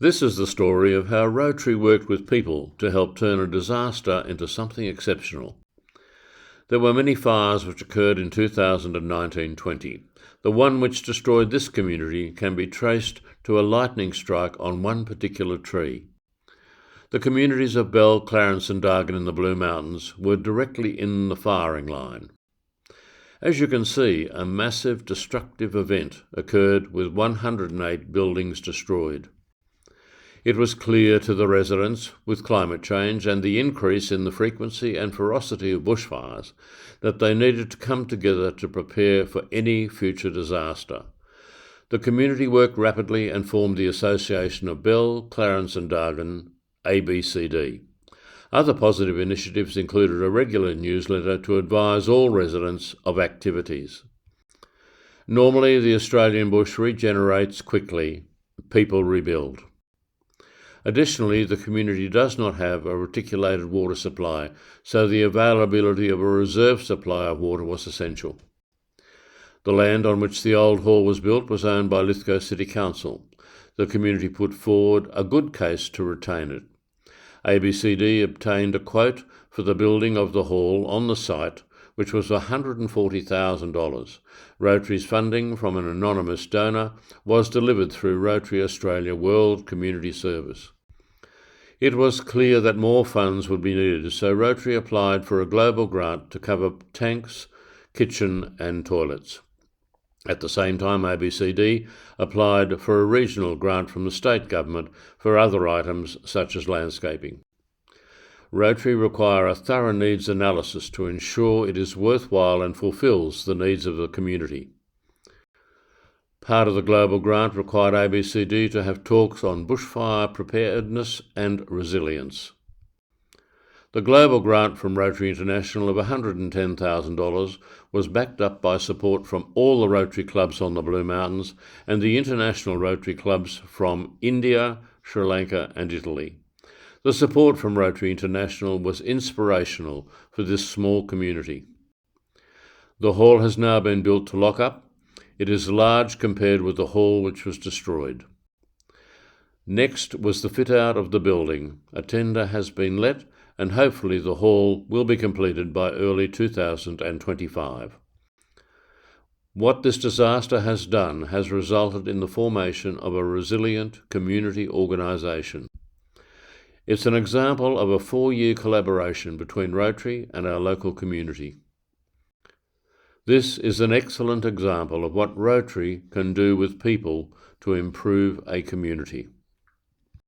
This is the story of how Rotary worked with people to help turn a disaster into something exceptional. There were many fires which occurred in 2019-20. The one which destroyed this community can be traced to a lightning strike on one particular tree. The communities of Bell, Clarence and Dargan in the Blue Mountains were directly in the firing line. As you can see, a massive destructive event occurred with 108 buildings destroyed. It was clear to the residents, with climate change and the increase in the frequency and ferocity of bushfires, that they needed to come together to prepare for any future disaster. The community worked rapidly and formed the Association of Bell, Clarence and Dargan, ABCD. Other positive initiatives included a regular newsletter to advise all residents of activities. Normally, the Australian bush regenerates quickly. People rebuild. Additionally, the community does not have a reticulated water supply, so the availability of a reserve supply of water was essential. The land on which the old hall was built was owned by Lithgow City Council. The community put forward a good case to retain it. ABCD obtained a quote for the building of the hall on the site, which was $140,000. Rotary's funding from an anonymous donor was delivered through Rotary Australia World Community Service. It was clear that more funds would be needed, so Rotary applied for a global grant to cover tanks, kitchen and toilets. At the same time, ABCD applied for a regional grant from the state government for other items such as landscaping. Rotary require a thorough needs analysis to ensure it is worthwhile and fulfills the needs of the community. Part of the global grant required ABCD to have talks on bushfire preparedness and resilience. The global grant from Rotary International of $110,000 was backed up by support from all the Rotary clubs on the Blue Mountains and the international Rotary clubs from India, Sri Lanka and Italy. The support from Rotary International was inspirational for this small community. The hall has now been built to lock up. It is large compared with the hall which was destroyed. Next was the fit-out of the building. A tender has been let and hopefully the hall will be completed by early 2025. What this disaster has done has resulted in the formation of a resilient community organisation. It's an example of a 4-year collaboration between Rotary and our local community. This is an excellent example of what Rotary can do with people to improve a community.